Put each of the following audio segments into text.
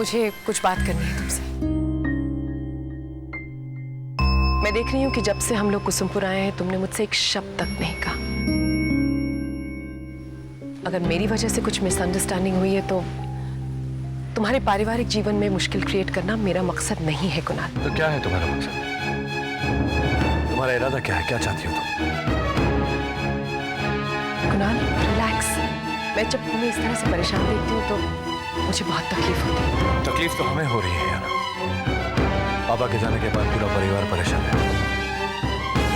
मुझे कुछ बात करनी है तुमसे। मैं देख रही हूँ कि जब से हम लोग कुसुमपुर आए हैं तुमने मुझसे एक शब्द तक नहीं कहा। अगर मेरी वजह से कुछ मिसअंडरस्टैंडिंग हुई है तो तुम्हारे पारिवारिक जीवन में मुश्किल क्रिएट करना मेरा मकसद नहीं है कुणाल। तो क्या है तुम्हारा मकसद? तुम्हारा इरादा क्या है? क्या चाहती हो तुम? कुणाल रिलैक्स। मैं जब तुम्हें इस तरह से परेशान देखती हूँ तो मुझे बहुत तकलीफ होती है। तकलीफ तो हमें हो रही है याना। पापा के जाने के बाद पूरा परिवार परेशान है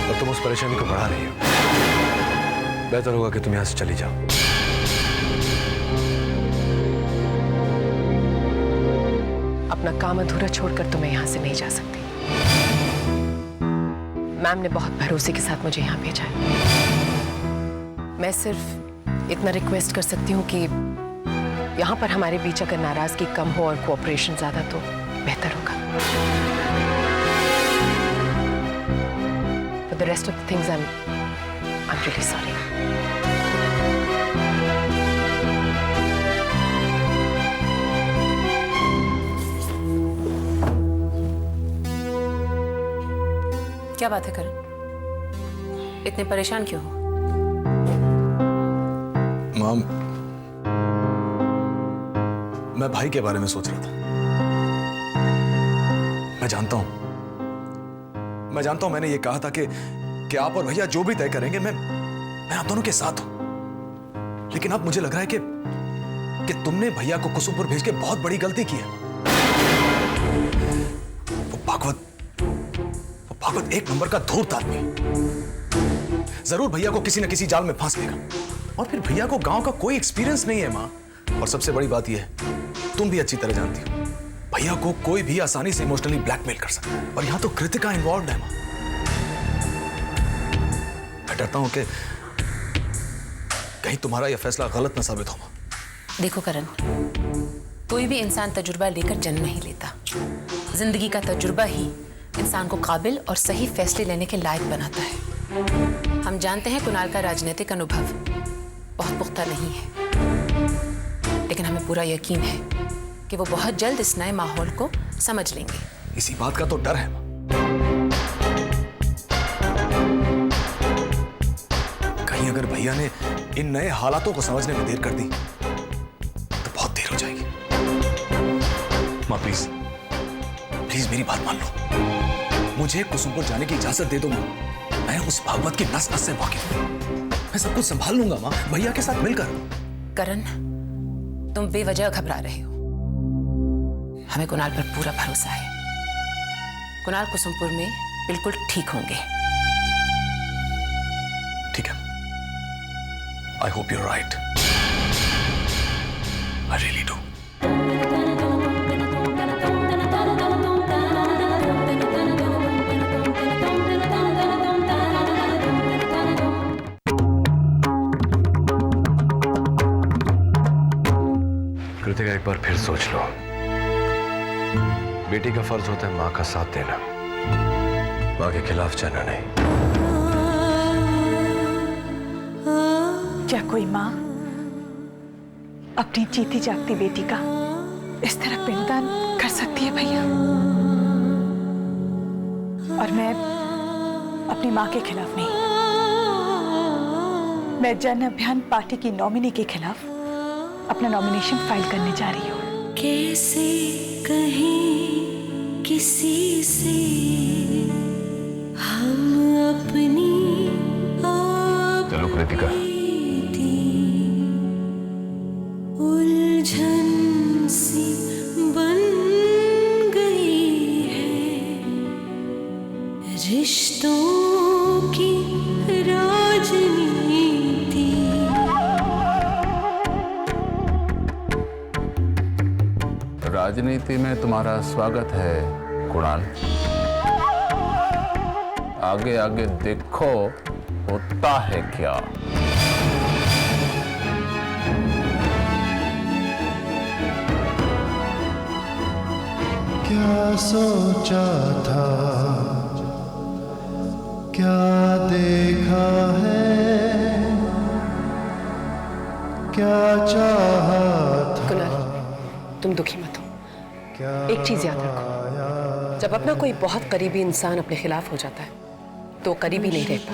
और तुम उस परेशानी को बढ़ा रही हो। बेहतर होगा कि तुम यहां से चली जाओ। अपना काम अधूरा छोड़कर तो मैं यहां से नहीं जा सकती। मैम ने बहुत भरोसे के साथ मुझे यहां भेजा है। मैं सिर्फ इतना रिक्वेस्ट कर सकती हूँ कि यहां पर हमारे बीच अगर नाराजगी कम हो और कोऑपरेशन ज्यादा तो बेहतर होगा। For the rest of the things, I'm really sorry. क्या बात है करण? इतने परेशान क्यों हो? मॉम, मैं भाई के बारे में सोच रहा था। मैं जानता हूं मैंने ये कहा था कि आप और भैया जो भी तय करेंगे मैं आप दोनों के साथ हूं। लेकिन अब मुझे लग रहा है कि तुमने भैया को कुसुमपुर भेज के बहुत बड़ी गलती की है। वो भागवत एक नंबर का धूर्त आदमी। जरूर भैया को किसी न किसी जाल में फांस देगा। और फिर भैया को गांव का कोई एक्सपीरियंस नहीं है मां। और सबसे बड़ी बात यह है, तुम भी अच्छी तरह जानती हो, भैया को कोई भी आसानी से इमोशनली ब्लैकमेल कर सकता है। और यहां तो कृतिका इन्वॉल्व है मां। मैं डरता हूं कि कहीं तुम्हारा यह फैसला गलत ना साबित हो। देखो करण, कोई भी इंसान तजुर्बा लेकर जन्म नहीं लेता। जिंदगी का तजुर्बा ही इंसान को काबिल और सही फैसले लेने के लायक बनाता है। हम जानते हैं कुणाल का राजनीतिक अनुभव बहुत पुख्ता नहीं है, लेकिन हमें पूरा यकीन है कि वो बहुत जल्द इस नए माहौल को समझ लेंगे। इसी बात का तो डर है। कहीं अगर भैया ने इन नए हालातों को समझने में देर कर दी तो बहुत देर हो जाएगी। मां प्लीज मेरी बात मान लो। मुझे कुसुमपुर जाने की इजाजत दे दो मां। मैं उस भागवत की नस नस से वाकिफ हूं। मैं सब कुछ संभाल लूंगा मां, भैया के साथ मिलकर। करण, तुम बेवजह घबरा रहे हो। हमें कुणाल पर पूरा भरोसा है। कुणाल कुसुमपुर में बिल्कुल ठीक होंगे। ठीक है। I hope you are right. I really do. Kritika, एक बार फिर सोच लो। बेटी का फर्ज होता है मां का साथ देना, मां के खिलाफ जाना नहीं। क्या कोई मां अपनी जीती जागती बेटी का इस तरह पिंडदान कर सकती है भैया? और मैं अपनी मां के खिलाफ नहीं, मैं जन अभियान पार्टी की नॉमिनी के खिलाफ अपना नॉमिनेशन फाइल करने जा रही हूँ। कैसे कहीं किसी से हम अपनी चलो कृतिका। उलझन सी बन गई है रिश्तों की राजनीति। राजनीति में तुम्हारा स्वागत है कुणाल। आगे आगे देखो होता है क्या। क्या सोचा था, क्या देखा है, क्या चाहा था। कुणाल, तुम दुखी मत हो। एक चीज याद रखो, जब अपना कोई बहुत करीबी इंसान अपने खिलाफ हो जाता है तो करीबी नहीं रहता।